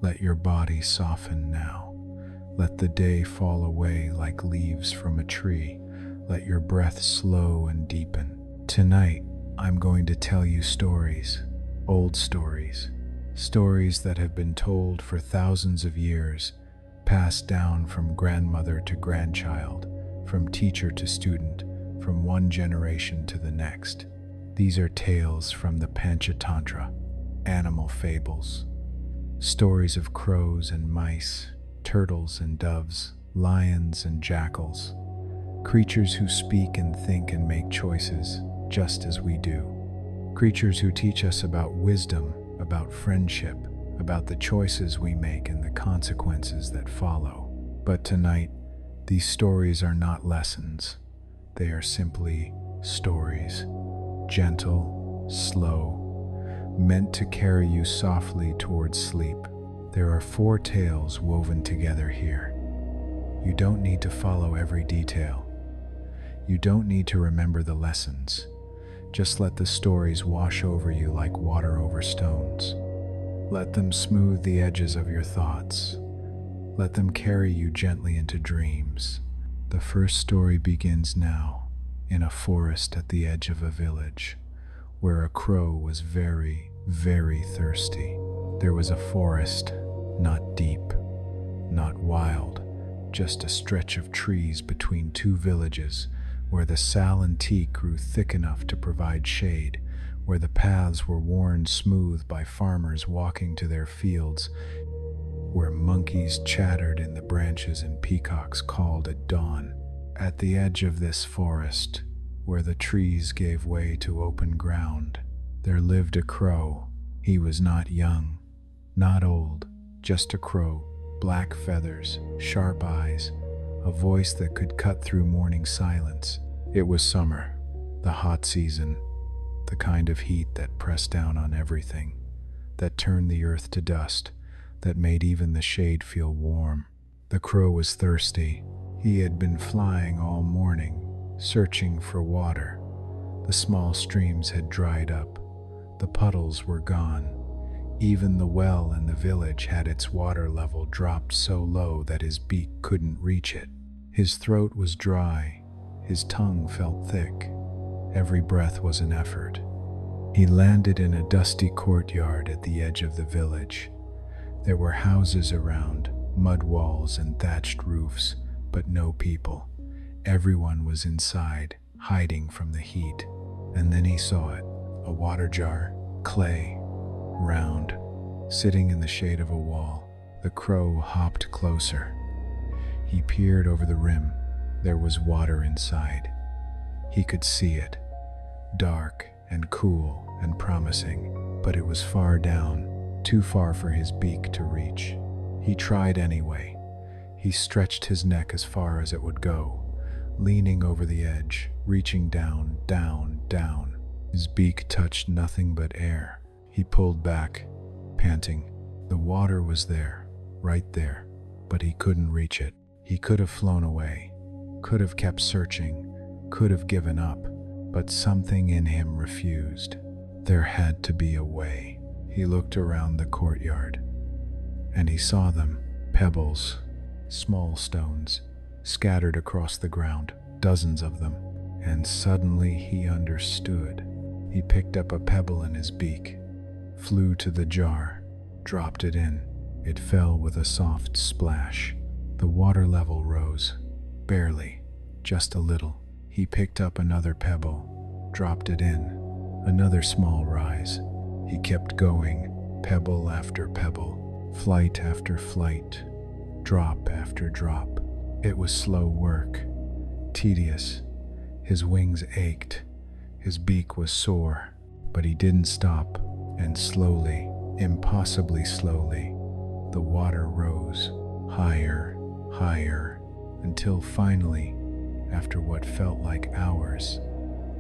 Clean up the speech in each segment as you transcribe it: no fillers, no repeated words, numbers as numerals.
Let your body soften now. Let the day fall away like leaves from a tree. Let your breath slow and deepen. Tonight, I'm going to tell you stories, old stories, stories that have been told for thousands of years, passed down from grandmother to grandchild, from teacher to student, from one generation to the next. These are tales from the Panchatantra, animal fables, stories of crows and mice, turtles and doves, lions and jackals, creatures who speak and think and make choices just as we do. Creatures who teach us about wisdom, about friendship, about the choices we make and the consequences that follow. But tonight, these stories are not lessons. They are simply stories, gentle, slow, meant to carry you softly towards sleep. There are 4 tales woven together here. You don't need to follow every detail. You don't need to remember the lessons. Just let the stories wash over you like water over stones. Let them smooth the edges of your thoughts. Let them carry you gently into dreams. The first story begins now, in a forest at the edge of a village, where a crow was very, very thirsty. There was a forest, not deep, not wild, just a stretch of trees between 2 villages, where the sal and teak grew thick enough to provide shade, where the paths were worn smooth by farmers walking to their fields, where monkeys chattered in the branches and peacocks called at dawn. At the edge of this forest, where the trees gave way to open ground, there lived a crow. He was not young, not old, just a crow, black feathers, sharp eyes, a voice that could cut through morning silence. It was summer, the hot season, the kind of heat that pressed down on everything, that turned the earth to dust, that made even the shade feel warm. The crow was thirsty. He had been flying all morning, searching for water. The small streams had dried up. The puddles were gone. Even the well in the village had its water level dropped so low that his beak couldn't reach it. His throat was dry. His tongue felt thick. Every breath was an effort. He landed in a dusty courtyard at the edge of the village. There were houses around, mud walls and thatched roofs, but no people. Everyone was inside, hiding from the heat. And then he saw it, a water jar, clay, round, sitting in the shade of a wall. The crow hopped closer. He peered over the rim. There was water inside. He could see it, dark and cool and promising, but it was far down, too far for his beak to reach. He tried anyway. He stretched his neck as far as it would go, leaning over the edge, reaching down, down, down. His beak touched nothing but air. He pulled back, panting. The water was there, right there, but he couldn't reach it. He could have flown away, could have kept searching, could have given up, but something in him refused. There had to be a way. He looked around the courtyard, and he saw them, pebbles, small stones, scattered across the ground, dozens of them. And suddenly he understood. He picked up a pebble in his beak, flew to the jar, dropped it in. It fell with a soft splash. The water level rose, barely, just a little. He picked up another pebble, dropped it in. Another small rise. He kept going, pebble after pebble, flight after flight, drop after drop. It was slow work, tedious. His wings ached, his beak was sore, but he didn't stop, and slowly, impossibly slowly, the water rose, higher, higher, until finally, after what felt like hours,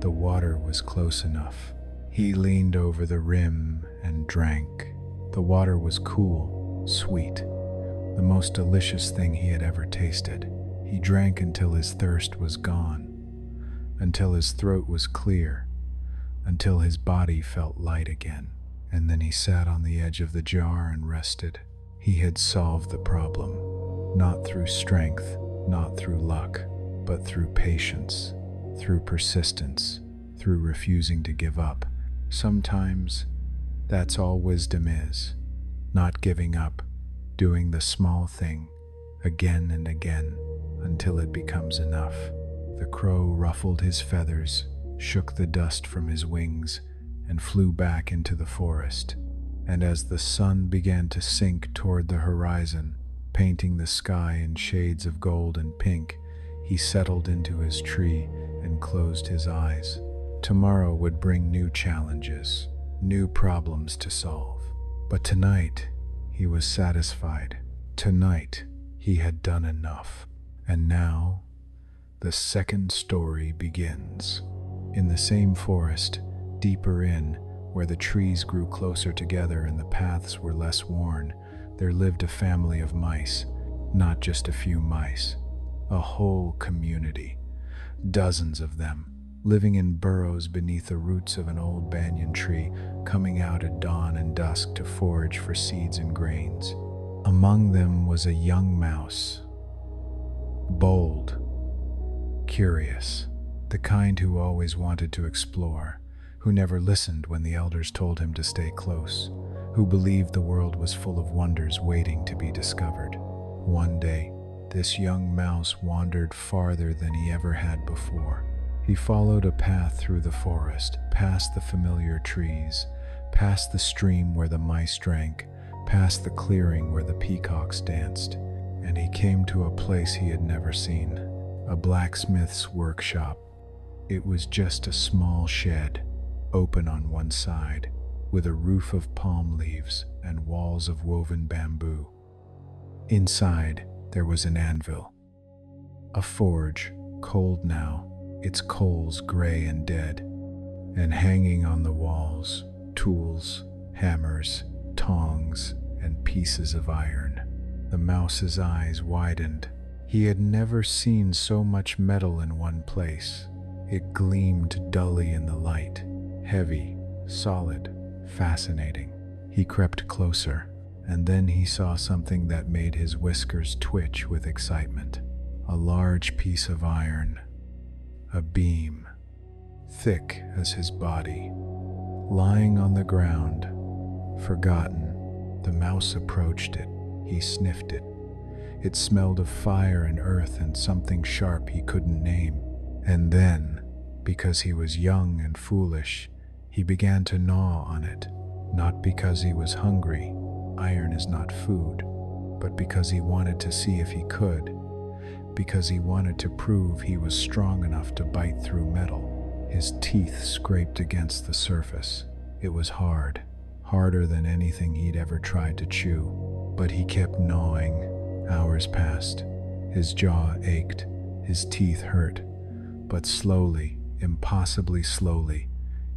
the water was close enough. He leaned over the rim and drank. The water was cool, sweet, the most delicious thing he had ever tasted. He drank until his thirst was gone, until his throat was clear, until his body felt light again. And then he sat on the edge of the jar and rested. He had solved the problem, not through strength, not through luck, but through patience, through persistence, through refusing to give up. Sometimes that's all wisdom is, not giving up, doing the small thing again and again until it becomes enough. The crow ruffled his feathers, shook the dust from his wings, and flew back into the forest. And as the sun began to sink toward the horizon, painting the sky in shades of gold and pink, he settled into his tree and closed his eyes. Tomorrow would bring new challenges, new problems to solve. But tonight, he was satisfied. Tonight, he had done enough. And now, the second story begins. In the same forest, deeper in, where the trees grew closer together and the paths were less worn, there lived a family of mice. Not just a few mice, a whole community. Dozens of them, living in burrows beneath the roots of an old banyan tree, coming out at dawn and dusk to forage for seeds and grains. Among them was a young mouse, bold, curious, the kind who always wanted to explore, who never listened when the elders told him to stay close, who believed the world was full of wonders waiting to be discovered. One day, this young mouse wandered farther than he ever had before. He followed a path through the forest, past the familiar trees, past the stream where the mice drank, past the clearing where the peacocks danced, and he came to a place he had never seen, a blacksmith's workshop. It was just a small shed, open on one side, with a roof of palm leaves and walls of woven bamboo. Inside, there was an anvil, a forge, cold now, its coals gray and dead, and hanging on the walls, tools, hammers, tongs, and pieces of iron. The mouse's eyes widened. He had never seen so much metal in one place. It gleamed dully in the light, heavy, solid, fascinating. He crept closer, and then he saw something that made his whiskers twitch with excitement. A large piece of iron, a beam, thick as his body, lying on the ground, forgotten. The mouse approached it. He sniffed it. It smelled of fire and earth and something sharp he couldn't name. And then, because he was young and foolish, he began to gnaw on it, not because he was hungry, iron is not food, but because he wanted to see if he could, because he wanted to prove he was strong enough to bite through metal. His teeth scraped against the surface. It was hard, harder than anything he'd ever tried to chew, but he kept gnawing. Hours passed. His jaw ached, his teeth hurt, but slowly, impossibly slowly,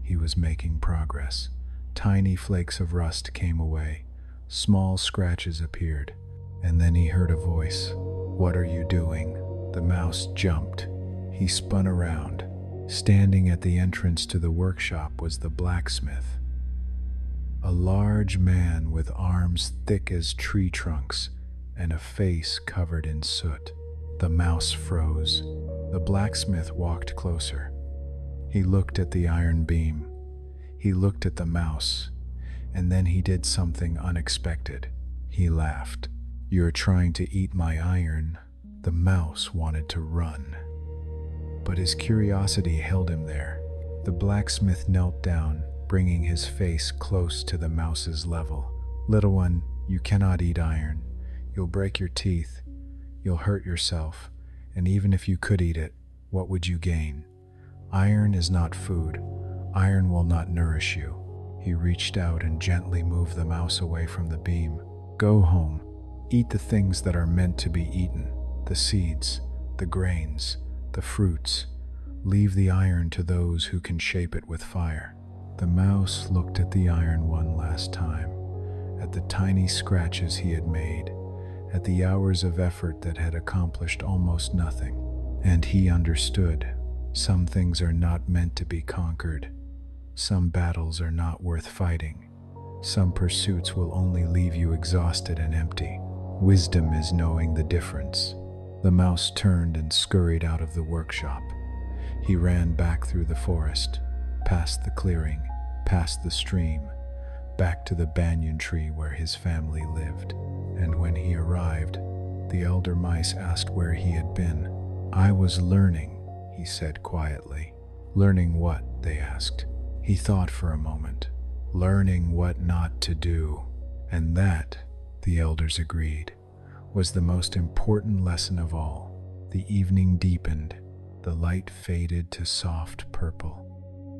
he was making progress. Tiny flakes of rust came away, small scratches appeared, and then he heard a voice. "What are you doing?" The mouse jumped. He spun around. Standing at the entrance to the workshop was the blacksmith, a large man with arms thick as tree trunks and a face covered in soot. The mouse froze. The blacksmith walked closer. He looked at the iron beam. He looked at the mouse, and then he did something unexpected. He laughed. "You're trying to eat my iron." The mouse wanted to run, but his curiosity held him there. The blacksmith knelt down, bringing his face close to the mouse's level. "Little one, you cannot eat iron. You'll break your teeth, you'll hurt yourself, and even if you could eat it, what would you gain? Iron is not food. Iron will not nourish you." He reached out and gently moved the mouse away from the beam. "Go home. Eat the things that are meant to be eaten, the seeds, the grains, the fruits. Leave the iron to those who can shape it with fire." The mouse looked at the iron one last time, at the tiny scratches he had made, at the hours of effort that had accomplished almost nothing. And he understood. Some things are not meant to be conquered. Some battles are not worth fighting. Some pursuits will only leave you exhausted and empty. Wisdom is knowing the difference. The mouse turned and scurried out of the workshop. He ran back through the forest, past the clearing, past the stream, back to the banyan tree where his family lived. And when he arrived, the elder mice asked where he had been. "I was learning," he said quietly. "Learning what?" they asked. He thought for a moment. "Learning what not to do." And that, the elders agreed, was the most important lesson of all. The evening deepened. The light faded to soft purple.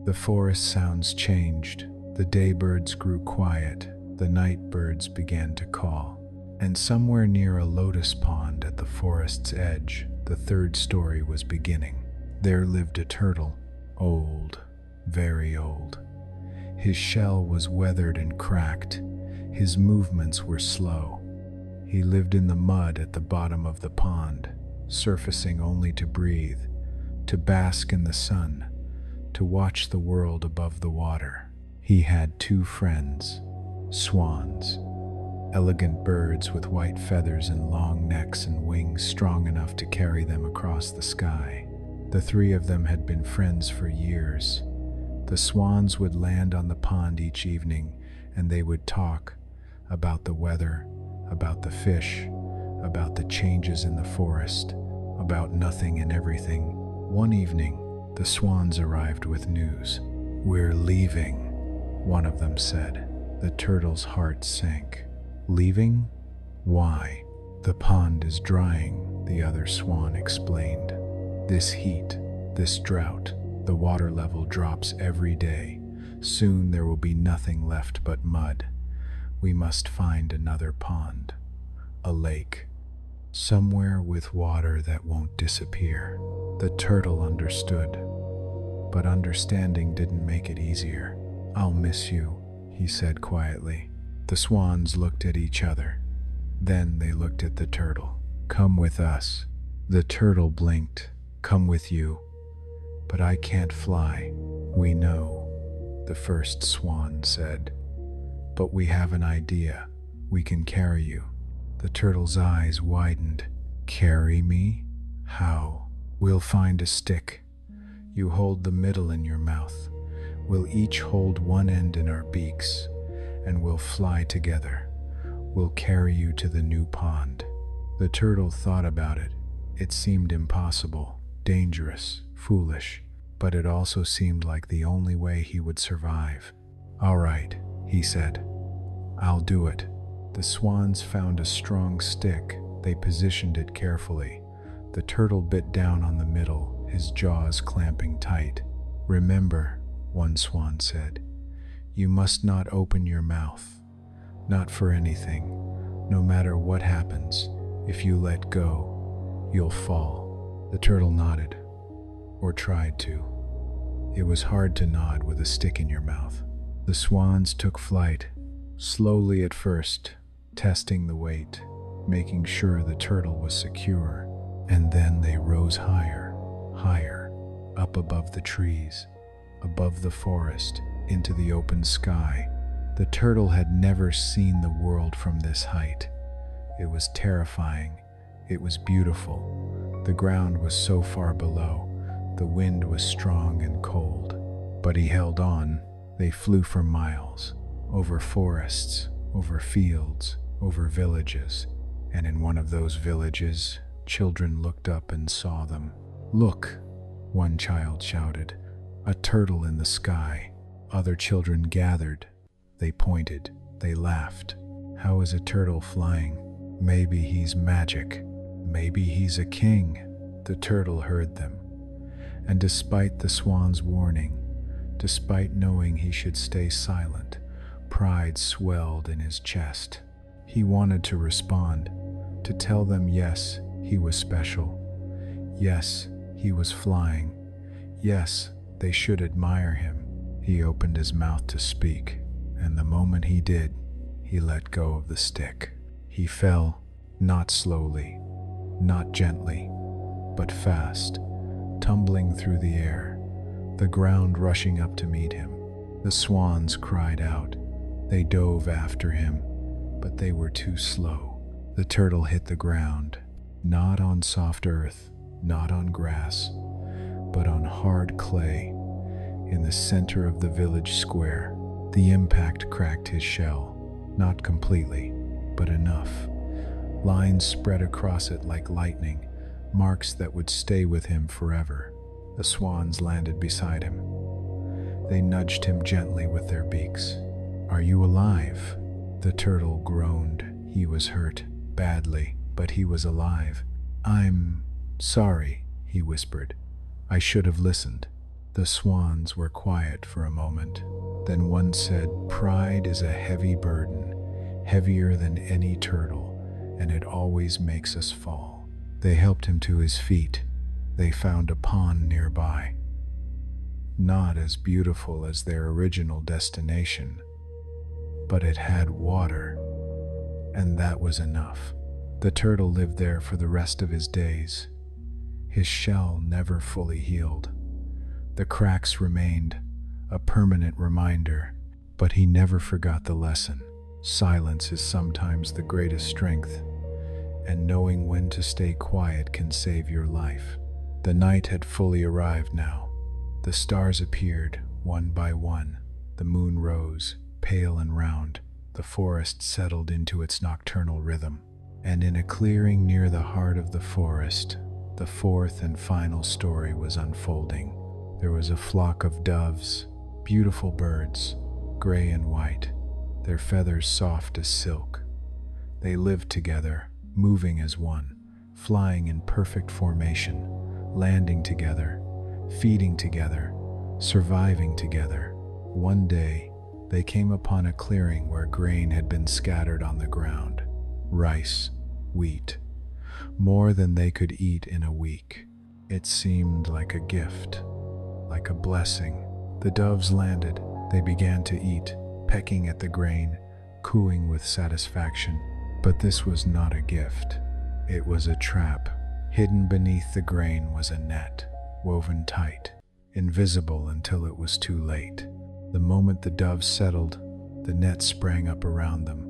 The forest sounds changed. The day birds grew quiet. The night birds began to call. And somewhere near a lotus pond at the forest's edge, the third story was beginning. There lived a turtle, old, very old. His shell was weathered and cracked. His movements were slow. He lived in the mud at the bottom of the pond, surfacing only to breathe, to bask in the sun, to watch the world above the water. He had two friends, swans, elegant birds with white feathers and long necks and wings strong enough to carry them across the sky. The three of them had been friends for years. The swans would land on the pond each evening, and they would talk about the weather, about the fish, about the changes in the forest, about nothing and everything. One evening, the swans arrived with news. "We're leaving," one of them said. The turtle's heart sank. "Leaving? Why?" "The pond is drying," the other swan explained. "This heat, this drought, the water level drops every day. Soon there will be nothing left but mud. We must find another pond, a lake, somewhere with water that won't disappear." The turtle understood, but understanding didn't make it easier. "I'll miss you," he said quietly. The swans looked at each other. Then they looked at the turtle. "Come with us." The turtle blinked. "Come with you." "But I can't fly." "We know," the first swan said. "But we have an idea. We can carry you." The turtle's eyes widened. "Carry me? How?" "We'll find a stick. You hold the middle in your mouth. We'll each hold one end in our beaks, and we'll fly together. We'll carry you to the new pond." The turtle thought about it. It seemed impossible, dangerous, foolish, but it also seemed like the only way he would survive. "All right," he said. "I'll do it." The swans found a strong stick. They positioned it carefully. The turtle bit down on the middle, his jaws clamping tight. "Remember," one swan said, "you must not open your mouth. Not for anything. No matter what happens, if you let go, you'll fall." The turtle nodded, or tried to. It was hard to nod with a stick in your mouth. The swans took flight, slowly at first, testing the weight, making sure the turtle was secure. And then they rose higher, higher, up above the trees, above the forest, into the open sky. The turtle had never seen the world from this height. It was terrifying. It was beautiful. The ground was so far below. The wind was strong and cold. But he held on. They flew for miles, over forests, over fields, over villages. And in one of those villages, children looked up and saw them. "Look," one child shouted, "a turtle in the sky." Other children gathered. They pointed. They laughed. "How is a turtle flying? Maybe he's magic. Maybe he's a king." The turtle heard them. And despite the swan's warning, despite knowing he should stay silent, pride swelled in his chest. He wanted to respond, to tell them yes, he was special. Yes, he was flying. Yes, they should admire him. He opened his mouth to speak, and the moment he did, he let go of the stick. He fell, not slowly, not gently, but fast, tumbling through the air, the ground rushing up to meet him. The swans cried out, They dove after him, but they were too slow. The turtle hit the ground, not on soft earth, not on grass, but on hard clay in the center of the village square. The impact cracked his shell, not completely, but enough. Lines spread across it like lightning, marks that would stay with him forever. The swans landed beside him. They nudged him gently with their beaks. "Are you alive?" The turtle groaned. He was hurt, badly, but he was alive. "I'm sorry," he whispered. "I should have listened." The swans were quiet for a moment. Then one said, "Pride is a heavy burden, heavier than any turtle, and it always makes us fall." They helped him to his feet. They found a pond nearby, not as beautiful as their original destination, but it had water, and that was enough. The turtle lived there for the rest of his days. His shell never fully healed. The cracks remained, a permanent reminder, but he never forgot the lesson. Silence is sometimes the greatest strength, and knowing when to stay quiet can save your life. The night had fully arrived now. The stars appeared, one by one. The moon rose, pale and round. The forest settled into its nocturnal rhythm. And in a clearing near the heart of the forest, the fourth and final story was unfolding. There was a flock of doves, beautiful birds, gray and white, their feathers soft as silk. They lived together, moving as one, flying in perfect formation, landing together, feeding together, surviving together. One day, they came upon a clearing where grain had been scattered on the ground. Rice, wheat, more than they could eat in a week. It seemed like a gift, like a blessing. The doves landed. They began to eat, pecking at the grain, cooing with satisfaction. But this was not a gift. It was a trap. Hidden beneath the grain was a net, woven tight, invisible until it was too late. The moment the doves settled, the net sprang up around them.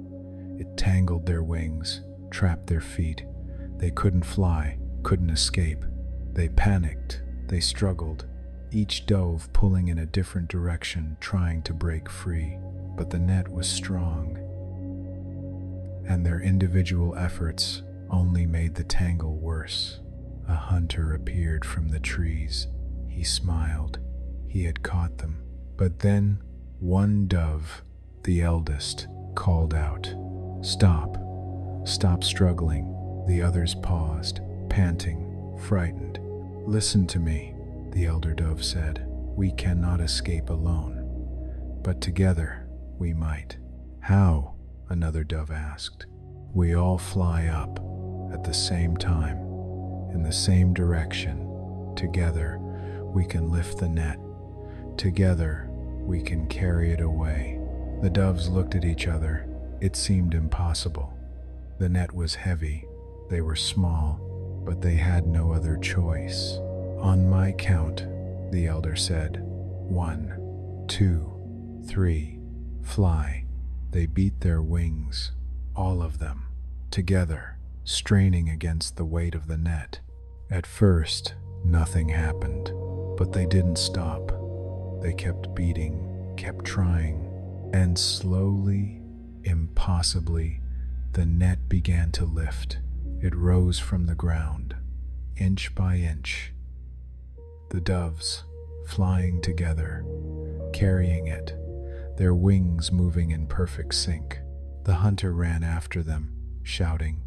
It tangled their wings, trapped their feet. They couldn't fly, couldn't escape. They panicked, they struggled, each dove pulling in a different direction, trying to break free. But the net was strong, and their individual efforts only made the tangle worse. A hunter appeared from the trees. He smiled. He had caught them. But then, one dove, the eldest, called out, "Stop! Stop struggling." The others paused, panting, frightened. "Listen to me," the elder dove said. "We cannot escape alone, but together we might." "How?" another dove asked. "We all fly up at the same time, in the same direction. Together we can lift the net. Together we can carry it away." The doves looked at each other. It seemed impossible. The net was heavy. They were small, but they had no other choice. "On my count," the elder said. "1, 2, 3, fly." They beat their wings, all of them, together, straining against the weight of the net. At first, nothing happened, but they didn't stop. They kept beating, kept trying, and slowly, impossibly, the net began to lift. It rose from the ground, inch by inch. The doves, flying together, carrying it, their wings moving in perfect sync. The hunter ran after them, shouting,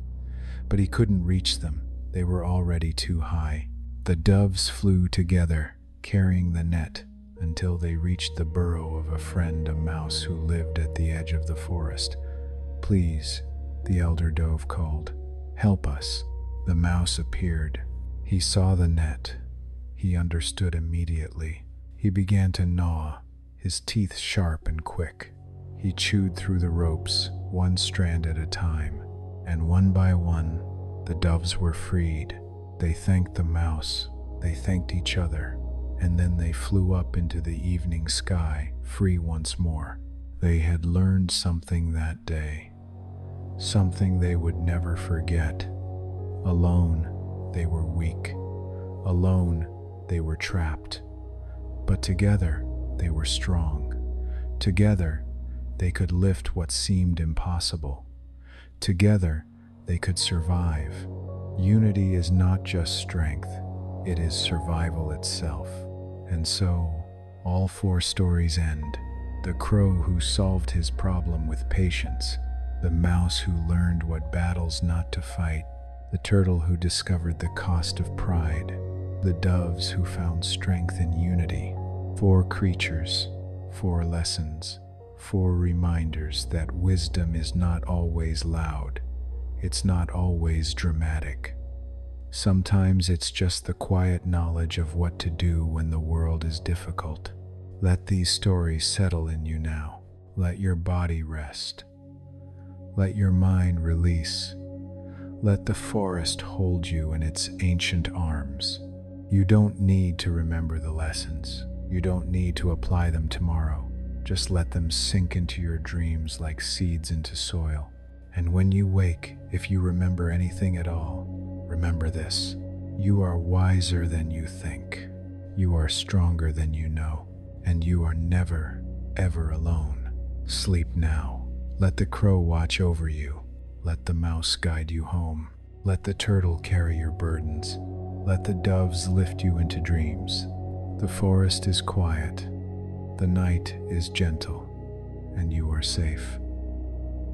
but he couldn't reach them. They were already too high. The doves flew together, carrying the net, until they reached the burrow of a friend, a mouse who lived at the edge of the forest. "Please," the elder dove called, "help us." The mouse appeared. He saw the net. He understood immediately. He began to gnaw, his teeth sharp and quick. He chewed through the ropes, one strand at a time, and one by one, the doves were freed. They thanked the mouse, they thanked each other, and then they flew up into the evening sky, free once more. They had learned something that day, something they would never forget. Alone, they were weak. Alone, they were trapped. But together, they were strong. Together, they could lift what seemed impossible. Together, they could survive. Unity is not just strength, it is survival itself. And so, all four stories end. The crow who solved his problem with patience, the mouse who learned what battles not to fight, the turtle who discovered the cost of pride, the doves who found strength in unity. Four creatures, four lessons, four reminders that wisdom is not always loud, it's not always dramatic. Sometimes it's just the quiet knowledge of what to do when the world is difficult. Let these stories settle in you now. Let your body rest. Let your mind release. Let the forest hold you in its ancient arms. You don't need to remember the lessons. You don't need to apply them tomorrow. Just let them sink into your dreams like seeds into soil. And when you wake, if you remember anything at all, remember this: you are wiser than you think. You are stronger than you know. And you are never, ever alone. Sleep now. Let the crow watch over you. Let the mouse guide you home. Let the turtle carry your burdens. Let the doves lift you into dreams. The forest is quiet. The night is gentle. And you are safe.